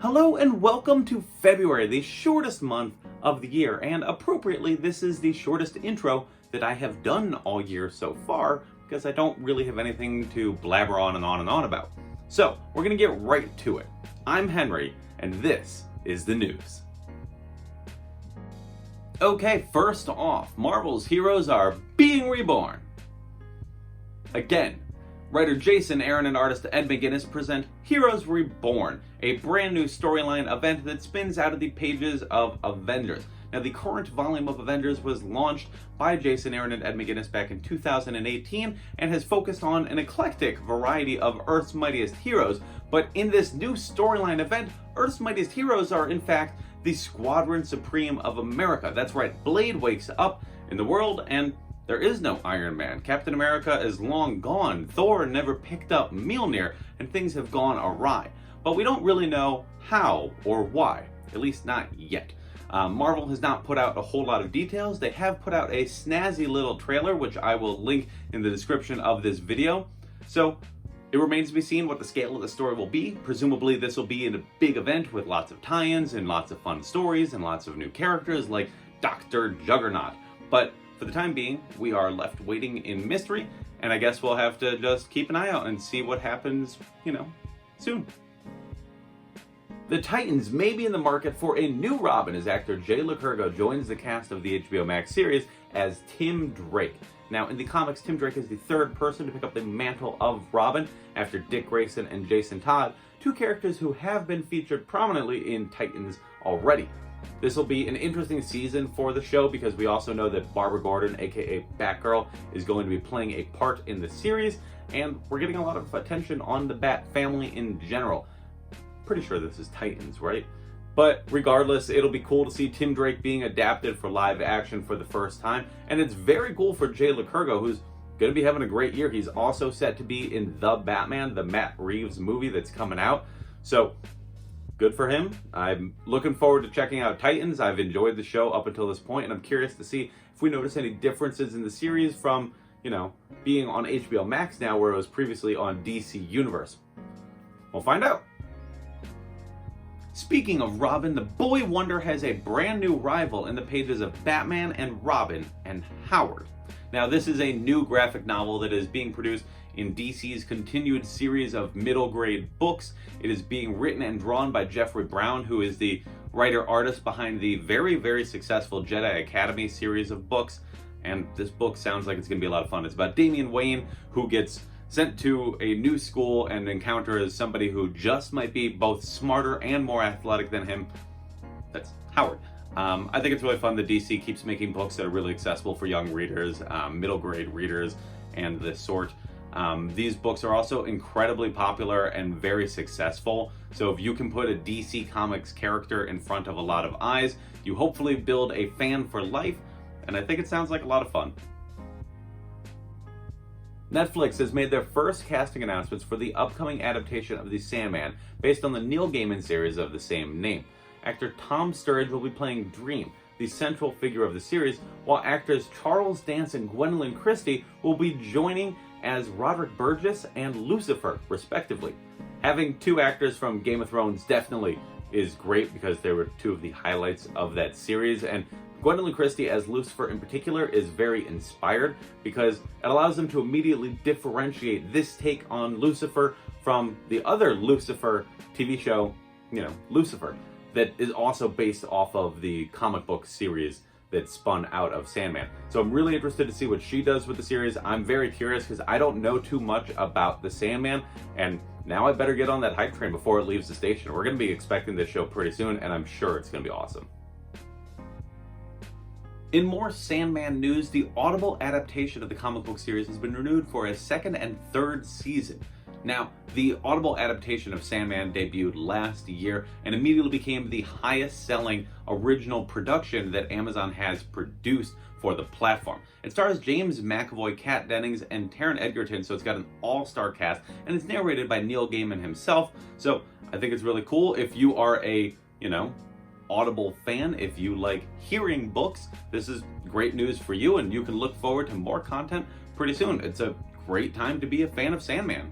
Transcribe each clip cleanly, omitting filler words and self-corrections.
Hello and welcome to February, the shortest month of the year, and appropriately this is the shortest intro that I have done all year so far because I don't really have anything to blabber on and on and on about. So we're gonna get right to it. I'm Henry and this is the news. Okay, first off, Marvel's heroes are being reborn. Again. Writer Jason Aaron and artist Ed McGuinness present Heroes Reborn, a brand new storyline event that spins out of the pages of Avengers. Now, the current volume of Avengers was launched by Jason Aaron and Ed McGuinness back in 2018 and has focused on an eclectic variety of Earth's mightiest heroes. But in this new storyline event, Earth's mightiest heroes are in fact the Squadron Supreme of America. That's right, Blade wakes up in the world and there is no Iron Man. Captain America is long gone. Thor never picked up Mjolnir, and things have gone awry. But we don't really know how or why, at least not yet. Marvel has not put out a whole lot of details. They have put out a snazzy little trailer, which I will link in the description of this video. So it remains to be seen what the scale of the story will be. Presumably this will be in a big event with lots of tie-ins and lots of fun stories and lots of new characters like Dr. Juggernaut. But for the time being, we are left waiting in mystery, and I guess we'll have to just keep an eye out and see what happens, soon. The Titans may be in the market for a new Robin as actor Lycurgo joins the cast of the HBO Max series as Tim Drake. Now, in the comics, Tim Drake is the third person to pick up the mantle of Robin after Dick Grayson and Jason Todd, two characters who have been featured prominently in Titans already. This will be an interesting season for the show because we also know that Barbara Gordon, aka Batgirl, is going to be playing a part in the series, and we're getting a lot of attention on the Bat family in general. Pretty sure this is Titans, right? But regardless, it'll be cool to see Tim Drake being adapted for live action for the first time, and it's very cool for Lycurgo, who's going to be having a great year. He's also set to be in The Batman, the Matt Reeves movie that's coming out. So good for him. I'm looking forward to checking out Titans. I've enjoyed the show up until this point, and I'm curious to see if we notice any differences in the series from, being on HBO Max now where it was previously on DC Universe. We'll find out. Speaking of Robin, the Boy Wonder has a brand new rival in the pages of Batman and Robin and Howard. Now, this is a new graphic novel that is being produced in DC's continued series of middle grade books. It is being written and drawn by Jeffrey Brown, who is the writer-artist behind the very, very successful Jedi Academy series of books. And this book sounds like it's going to be a lot of fun. It's about Damian Wayne, who gets sent to a new school and encounters somebody who just might be both smarter and more athletic than him. That's Howard. I think it's really fun that DC keeps making books that are really accessible for young readers, middle grade readers, and this sort. These books are also incredibly popular and very successful. So if you can put a DC Comics character in front of a lot of eyes, you hopefully build a fan for life, and I think it sounds like a lot of fun. Netflix has made their first casting announcements for the upcoming adaptation of the Sandman, based on the Neil Gaiman series of the same name. Actor Tom Sturridge will be playing Dream, the central figure of the series, while actors Charles Dance and Gwendolyn Christie will be joining as Roderick Burgess and Lucifer, respectively. Having two actors from Game of Thrones definitely is great because they were two of the highlights of that series, and Gwendolyn Christie as Lucifer in particular is very inspired because it allows them to immediately differentiate this take on Lucifer from the other Lucifer TV show, Lucifer, that is also based off of the comic book series that spun out of Sandman. So I'm really interested to see what she does with the series. I'm very curious because I don't know too much about the Sandman, and now I better get on that hype train before it leaves the station. We're going to be expecting this show pretty soon, and I'm sure it's going to be awesome. In more Sandman news, the Audible adaptation of the comic book series has been renewed for a second and third season. Now, the Audible adaptation of Sandman debuted last year and immediately became the highest-selling original production that Amazon has produced for the platform. It stars James McAvoy, Kat Dennings, and Taron Egerton, so it's got an all-star cast, and it's narrated by Neil Gaiman himself, so I think it's really cool. If you are a, Audible fan, if you like hearing books, this is great news for you, and you can look forward to more content pretty soon. It's a great time to be a fan of Sandman.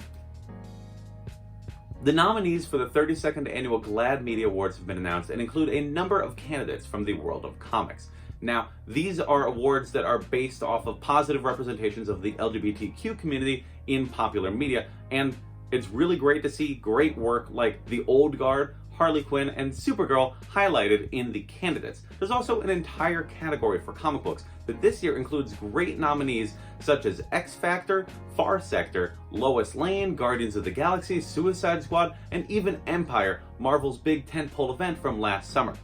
The nominees for the 32nd Annual GLAAD Media Awards have been announced and include a number of candidates from the world of comics. Now, these are awards that are based off of positive representations of the LGBTQ community in popular media, and it's really great to see great work like The Old Guard, Harley Quinn, and Supergirl highlighted in the candidates. There's also an entire category for comic books that this year includes great nominees such as X Factor, Far Sector, Lois Lane, Guardians of the Galaxy, Suicide Squad, and even Empire, Marvel's big tentpole event from last summer.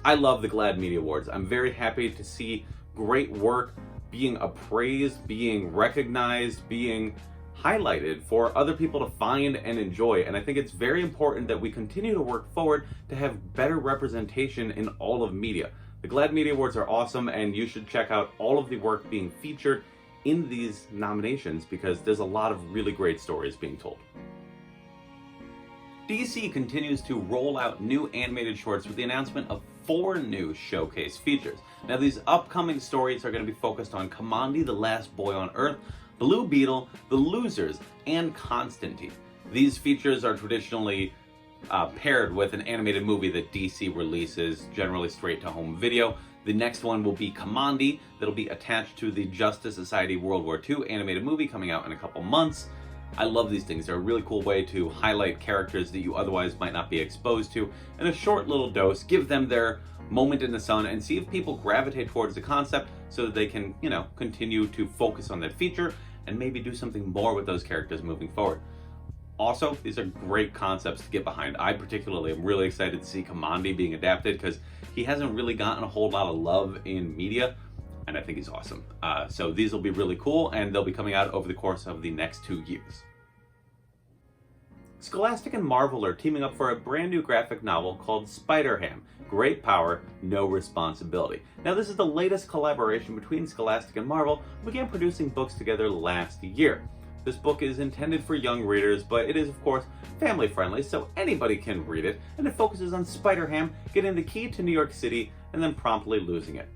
I love the GLAAD Media Awards. I'm very happy to see great work being appraised, being recognized, being highlighted for other people to find and enjoy. And I think it's very important that we continue to work forward to have better representation in all of media. The GLAAD Media Awards are awesome, and you should check out all of the work being featured in these nominations because there's a lot of really great stories being told. DC continues to roll out new animated shorts with the announcement of 4 new showcase features. Now, these upcoming stories are going to be focused on Kamandi, the Last Boy on Earth, Blue Beetle, The Losers, and Constantine. These features are traditionally paired with an animated movie that DC releases, generally straight to home video. The next one will be Kamandi, that'll be attached to the Justice Society World War II animated movie coming out in a couple months. I love these things. They're a really cool way to highlight characters that you otherwise might not be exposed to in a short little dose, give them their moment in the sun, and see if people gravitate towards the concept so that they can, continue to focus on that feature and maybe do something more with those characters moving forward. Also, these are great concepts to get behind. I particularly am really excited to see Kamandi being adapted because he hasn't really gotten a whole lot of love in media, and I think he's awesome. So these will be really cool, and they'll be coming out over the course of the next 2 years. Scholastic and Marvel are teaming up for a brand new graphic novel called Spider-Ham, Great Power, No Responsibility. Now, this is the latest collaboration between Scholastic and Marvel, who began producing books together last year. This book is intended for young readers, but it is, of course, family friendly, so anybody can read it, and it focuses on Spider-Ham getting the key to New York City and then promptly losing it.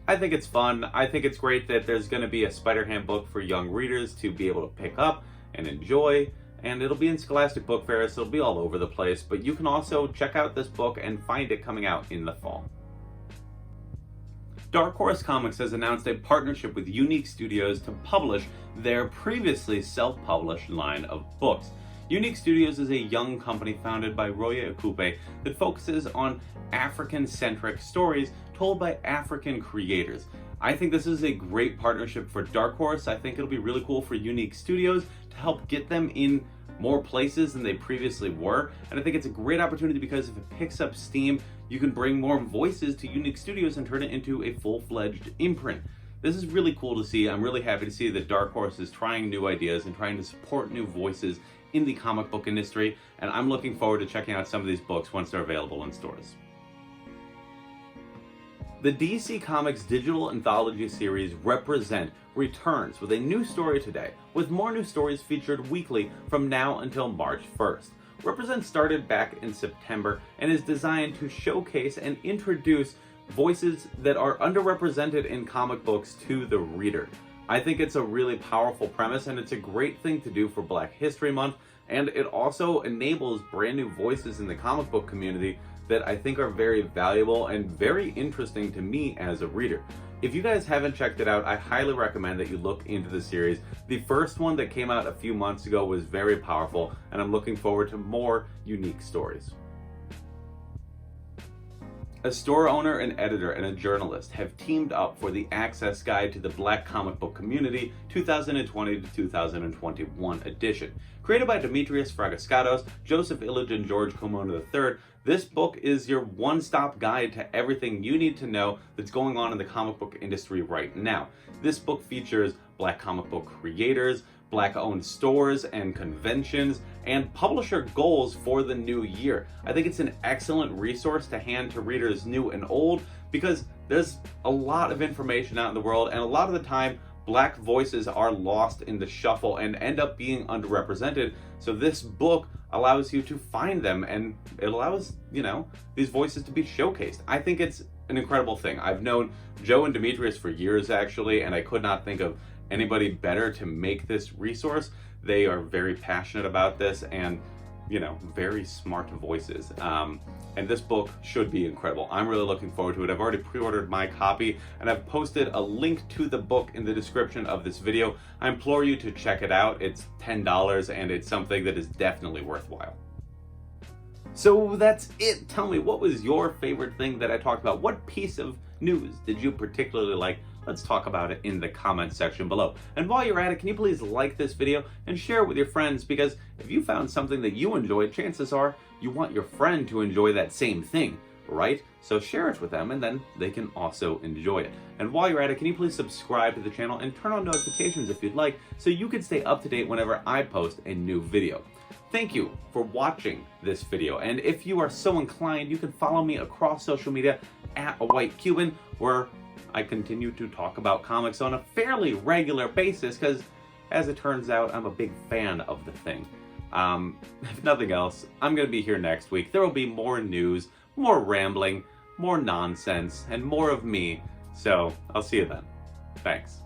I think it's fun. I think it's great that there's going to be a Spider-Ham book for young readers to be able to pick up and enjoy, and it'll be in Scholastic Book Fair, so it'll be all over the place, but you can also check out this book and find it coming out in the fall. Dark Horse Comics has announced a partnership with YouNeek Studios to publish their previously self-published line of books. YouNeek Studios is a young company founded by Roya Akupe that focuses on African-centric stories told by African creators. I think this is a great partnership for Dark Horse. I think it'll be really cool for YouNeek Studios to help get them in more places than they previously were. And I think it's a great opportunity because if it picks up steam, you can bring more voices to YouNeek Studios and turn it into a full-fledged imprint. This is really cool to see. I'm really happy to see that Dark Horse is trying new ideas and trying to support new voices in the comic book industry, and I'm looking forward to checking out some of these books once they're available in stores. The DC Comics digital anthology series Represent returns with a new story today, with more new stories featured weekly from now until March 1st. Represent started back in September and is designed to showcase and introduce voices that are underrepresented in comic books to the reader. I think it's a really powerful premise, and it's a great thing to do for Black History Month, and it also enables brand new voices in the comic book community that I think are very valuable and very interesting to me as a reader. If you guys haven't checked it out, I highly recommend that you look into the series. The first one that came out a few months ago was very powerful, and I'm looking forward to more unique stories. A store owner, an editor, and a journalist have teamed up for the Access Guide to the Black Comic Book Community 2020 to 2021 edition. Created by Demetrius Fragaskatos, Joseph Illage, and George Komono III, this book is your one-stop guide to everything you need to know that's going on in the comic book industry right now. This book features Black comic book creators, Black-owned stores and conventions, and publisher goals for the new year. I think it's an excellent resource to hand to readers new and old because there's a lot of information out in the world, and a lot of the time Black voices are lost in the shuffle and end up being underrepresented. So this book allows you to find them, and it allows, these voices to be showcased. I think it's an incredible thing. I've known Joe and Demetrius for years actually, and I could not think of anybody better to make this resource. They are very passionate about this, and very smart voices. And this book should be incredible. I'm really looking forward to it. I've already pre-ordered my copy, and I've posted a link to the book in the description of this video. I implore you to check it out. It's $10, and it's something that is definitely worthwhile. So that's it. Tell me, what was your favorite thing that I talked about? What piece of news did you particularly like? Let's talk about it in the comments section below. And while you're at it, can you please like this video and share it with your friends? Because if you found something that you enjoyed, chances are you want your friend to enjoy that same thing, right? So share it with them, and then they can also enjoy it. And while you're at it, can you please subscribe to the channel and turn on notifications if you'd like, so you can stay up to date whenever I post a new video. Thank you for watching this video, and if you are so inclined, you can follow me across social media at A White Cuban, where I continue to talk about comics on a fairly regular basis, because as it turns out, I'm a big fan of the thing. If nothing else, I'm going to be here next week. There will be more news, more rambling, more nonsense, and more of me. So I'll see you then. Thanks.